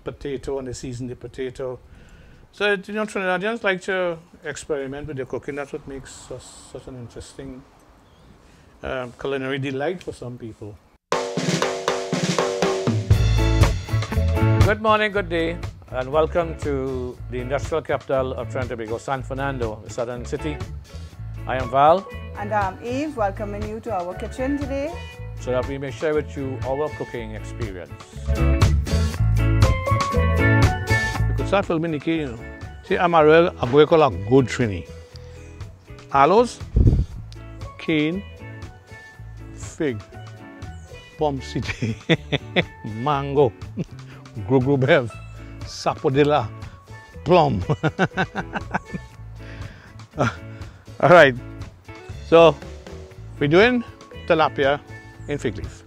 potato and they season the potato. So, you know, Trinidadians like to experiment with their cooking. That's what makes us such an interesting culinary delight for some people. Good morning, good day, and welcome to the industrial capital of Trinidad Tobago, San Fernando, the southern city. I am Val. And I'm Eve, welcoming you to our kitchen today, so that we may share with you our cooking experience. You could start filming the key, you know. See, I'm a good Trini. Aloes, cane, fig, plum city, mango, bev, sapodilla, plum. All right, so we're doing tilapia in fig leaf,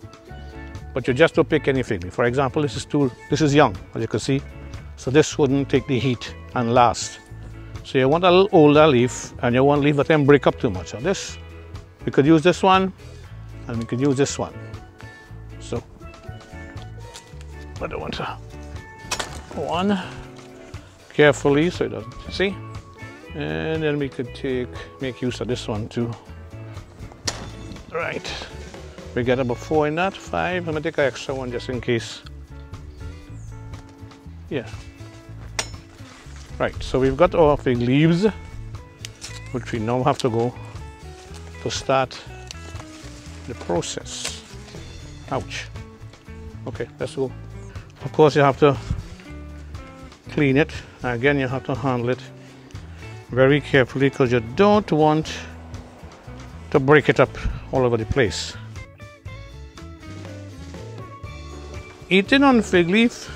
but you just don't pick any fig leaf. For example, this is young, as you can see, so this wouldn't take the heat and last. So you want a little older leaf, and you want leaf that can break up too much. So this, we could use this one, and we could use this one. So I don't want to one carefully so it doesn't see, and then we could make use of this one too. Right, we get about 4 in that, 5. I'm gonna take an extra one just in case. Yeah. Right, so we've got our fig leaves, which we now have to go to start the process. Ouch. Okay, let's go. Of course, you have to clean it. Again, you have to handle it very carefully because you don't want to break it up all over the place. Eating on fig leaf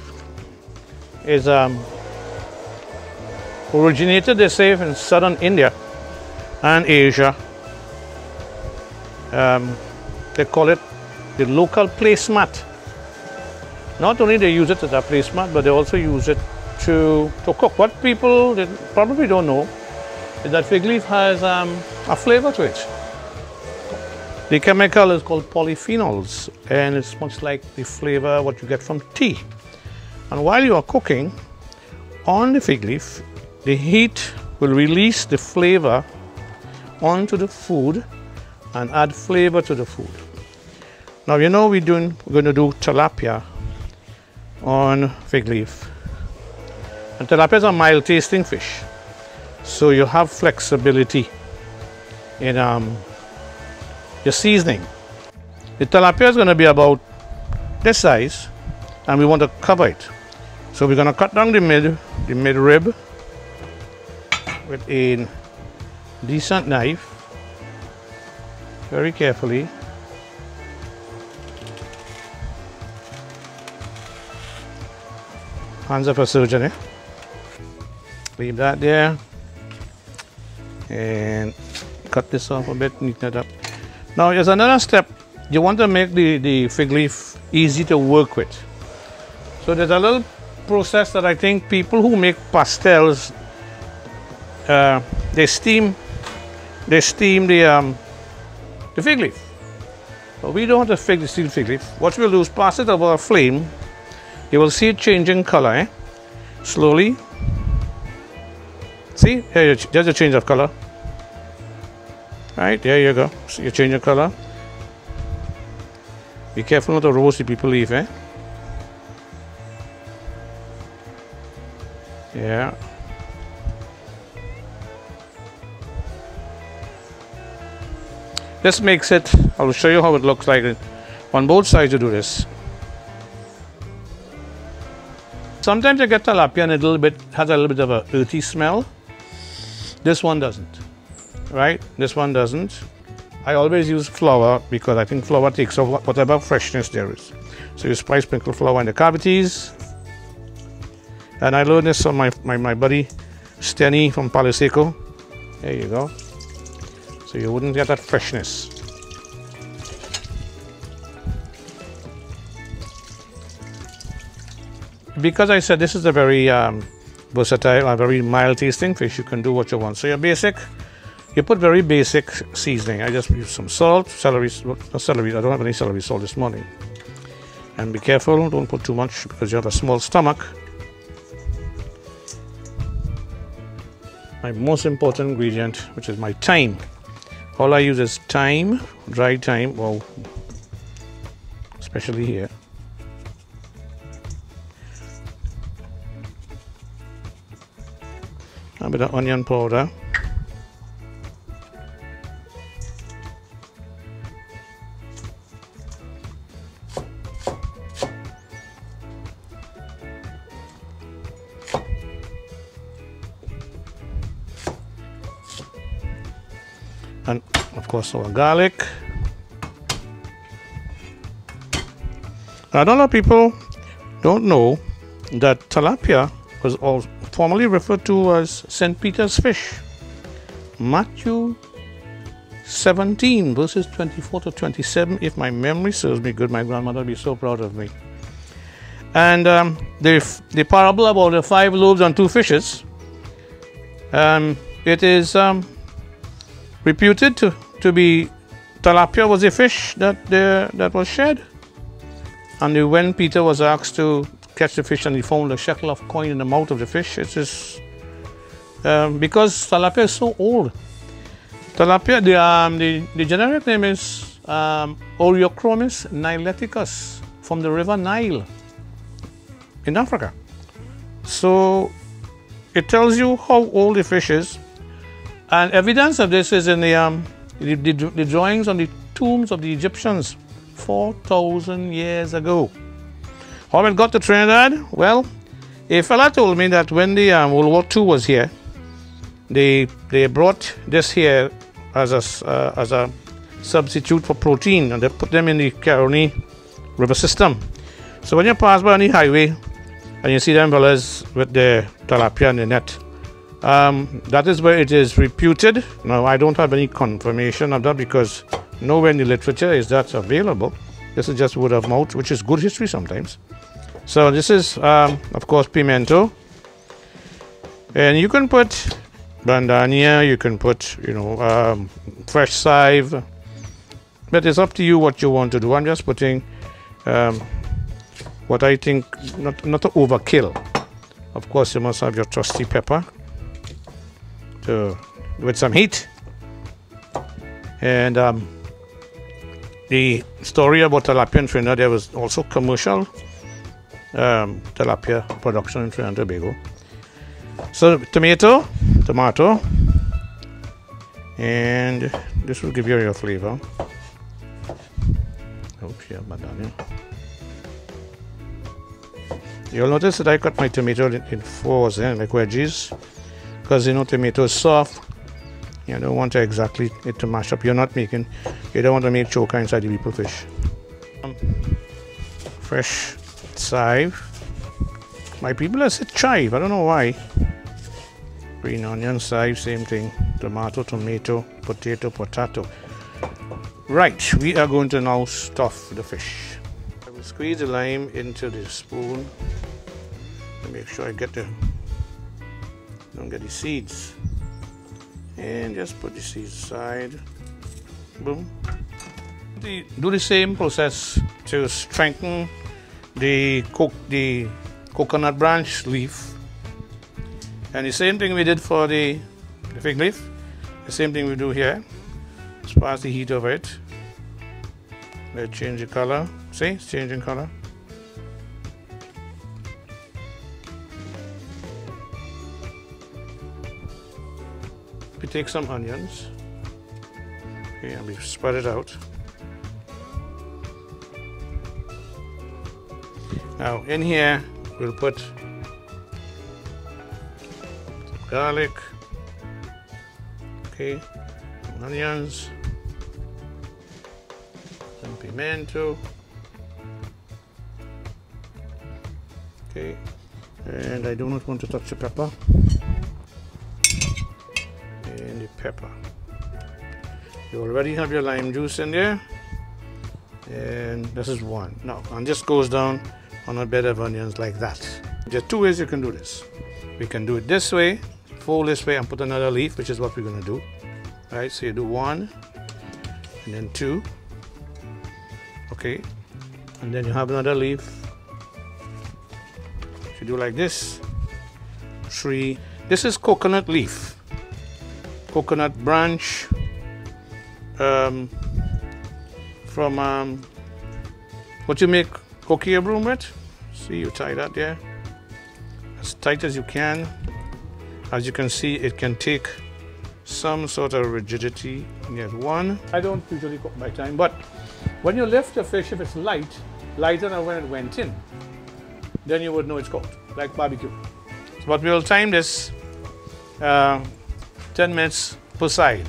is originated, they say, in southern India and Asia. They call it the local placemat. Not only they use it as a placemat, but they also use it to cook. What people probably don't know is that fig leaf has a flavor to it. The chemical is called polyphenols, and it's much like the flavor what you get from tea. And while you are cooking on the fig leaf, the heat will release the flavor onto the food and add flavor to the food. Now, you know we're going to do tilapia on fig leaf. And tilapia is a mild tasting fish, so you have flexibility in your seasoning. The tilapia is going to be about this size, and we want to cover it. So we're going to cut down the mid rib with a decent knife, very carefully. Hands up for surgeon, eh? Leave that there and cut this off a bit, neaten it up. Now there's another step. You want to make the fig leaf easy to work with. So there's a little process that I think people who make pastels, they steam the fig leaf. But we don't want to steam fig leaf. What we'll do is pass it over a flame. You will see it changing color, eh? Slowly. See, here, there's a change of color. Right, there you go. See, you change your color. Be careful not to roast the people leaf, eh? Yeah. This makes it, I will show you how it looks like on both sides. You do this. Sometimes you get tilapia and it has a little bit of a earthy smell. This one doesn't, right? This one doesn't. I always use flour because I think flour takes off whatever freshness there is. So you sprinkle flour in the cavities. And I learned this from my buddy Steny from Palo Seco. There you go. So you wouldn't get that freshness. Because I said this is a very versatile, a very mild tasting fish, you can do what you want. So you put very basic seasoning. I just use some salt, celery, not celery, I don't have any celery salt this morning. And be careful, don't put too much because you have a small stomach. my most important ingredient, which is my thyme. All I use is thyme, dry thyme, well, especially here. A bit of onion powder. And of course our garlic. And a lot of people don't know that tilapia was also formerly referred to as St. Peter's fish. Matthew 17 verses 24 to 27, if my memory serves me good. My grandmother would be so proud of me. And the parable about the 5 loaves and 2 fishes, it is reputed to be tilapia was a fish that was shed. And when Peter was asked to catch the fish and he found a shekel of coin in the mouth of the fish, it is because tilapia is so old. Tilapia, the generic name is Oreochromis nileticus from the river Nile in Africa. So it tells you how old the fish is, and evidence of this is in the drawings on the tombs of the Egyptians 4,000 years ago. How it got to Trinidad? Well, a fella told me that when the World War II was here, they brought this here as a substitute for protein, and they put them in the Caroni River system. So when you pass by on the highway and you see them fellas with the tilapia in the net, that is where it is reputed. Now, I don't have any confirmation of that because nowhere in the literature is that available. This is just word of mouth, which is good history sometimes. So this is, of course, pimento. And you can put bandania, you can put, fresh chive. But it's up to you what you want to do. I'm just putting what I think, not to overkill. Of course, you must have your trusty pepper with some heat. And the story about tilapia in Trinidad, there was also commercial tilapia production in Trinidad and Tobago. So tomato, and this will give you your flavor. Oops, yeah, banana. You'll notice that I cut my tomato in 4s, like wedges, because tomato is soft. You don't want it to mash up. You don't want to make choker inside the people fish. Fresh chive. My people have said chive, I don't know why. Green onion, chive, same thing. Tomato, potato. Right, we are going to now stuff the fish. I will squeeze the lime into the spoon to make sure I don't get the seeds. And just put the seeds aside. Boom. Do the same process to strengthen the coconut branch leaf. And the same thing we did for the fig leaf, the same thing we do here. Just pass the heat over it. Let it change the color. See, it's changing color. We take some onions. Okay, and we spread it out. Now in here we'll put some garlic, okay, some onions, some pimento, okay, and I do not want to touch the pepper, and the pepper. You already have your lime juice in there, and this is one. Now, and this goes down on a bed of onions like that. There are 2 ways you can do this. We can do it this way, fold this way and put another leaf, which is what we're going to do. Right, so you do 1 and then 2, okay, and then you have another leaf. You do like this, 3. This is coconut leaf. coconut branch from what you make coquille broom with. See, you tie that there as tight as you can. As you can see, it can take some sort of rigidity. Get one. I don't usually cook by time, but when you lift the fish, if it's lighter than when it went in, then you would know it's cooked, like barbecue. But we'll time this 10 minutes per side.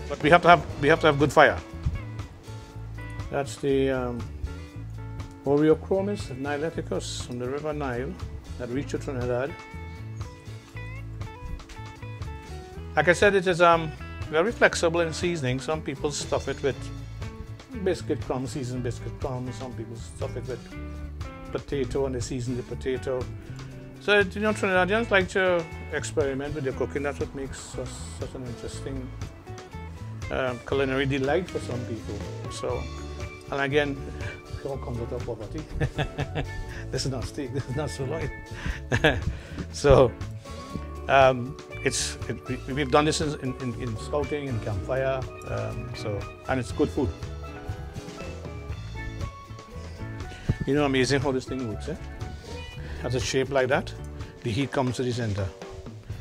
But we have to have good fire. That's the Oreochromis nileticus from the River Nile that reached to Trinidad. Like I said, it is very flexible in seasoning. Some people stuff it with biscuit crumbs, seasoned biscuit crumbs. Some people stuff it with potato and they season the potato. So, you know, Trinidadians like to experiment with their cooking. That's what makes such an interesting culinary delight for some people. So, and again, it all comes out of poverty. This is not steak, this is not sirloin. So, we've done this in scouting, in campfire, and it's good food. You know, amazing how this thing works, eh? Has a shape like that, the heat comes to the center.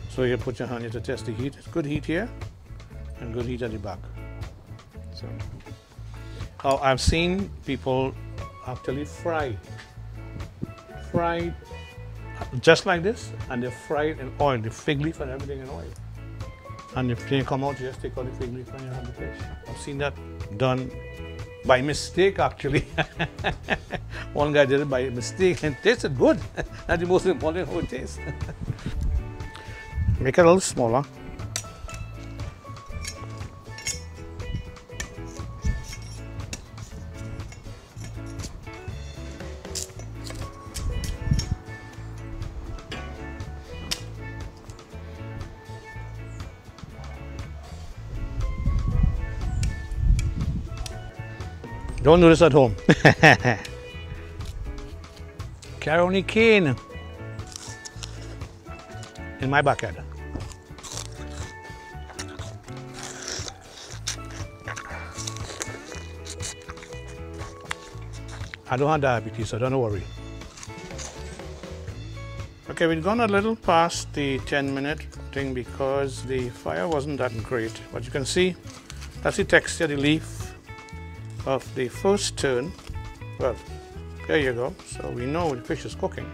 So you put your hand here to test the heat. It's good heat here and good heat at the back. So, how I've seen people actually fry just like this, and they fry it in oil, the fig leaf and everything in oil. And if they come out, you just take out the fig leaf and you have the fish. I've seen that done by mistake, actually. One guy did it by mistake and it tasted good. That's the most important, how it tastes. Make it a little smaller. Don't do this at home. Caroni cane in my backyard. I don't have diabetes, so don't worry. Okay, we've gone a little past the 10-minute thing because the fire wasn't that great. But you can see, that's the texture of the leaf of the first turn. Well, there you go. So we know the fish is cooking.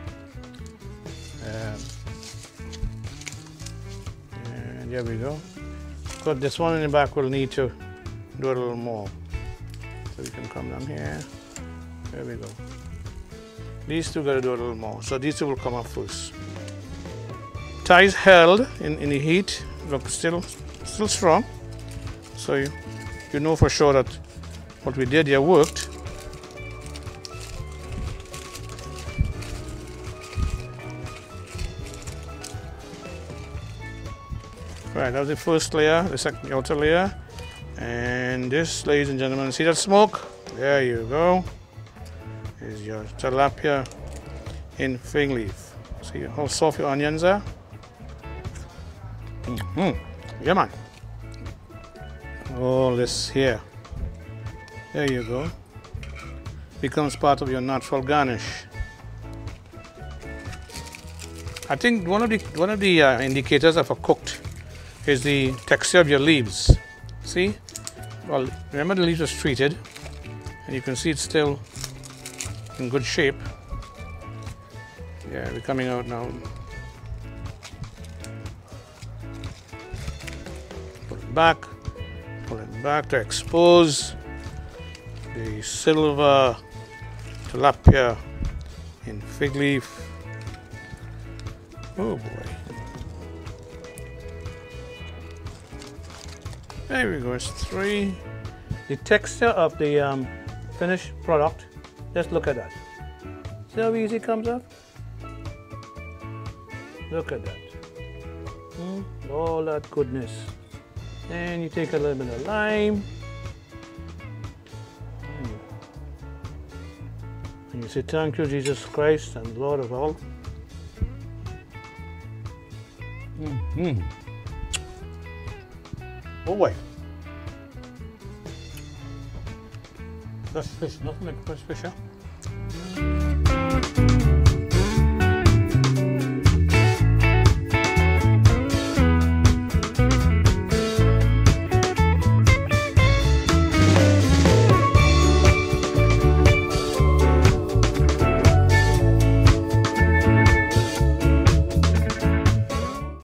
And there we go. But this one in the back will need to do a little more. So we can come down here. There we go. These two got to do a little more. So these two will come up first. Ties held in the heat. Look, still strong. So you know for sure that what we did here worked. Right, that was the first layer, the second outer layer. And this, ladies and gentlemen, see that smoke? There you go. Is your tilapia in fig leaf. See how soft your onions are? Yeah, man. All this here. There you go. Becomes part of your natural garnish. I think one of the indicators of a cooked is the texture of your leaves. See? Well, remember the leaves was treated, and you can see it's still in good shape. Yeah, we're coming out now. Pull it back to expose the silver tilapia in fig leaf. Oh boy. There we go, it's 3. The texture of the finished product, just look at that. See how easy it comes up? Look at that. All that goodness. And you take a little bit of lime. And you say, thank you, Jesus Christ and Lord of all. Oh boy. That's fish, nothing like fresh fish, huh?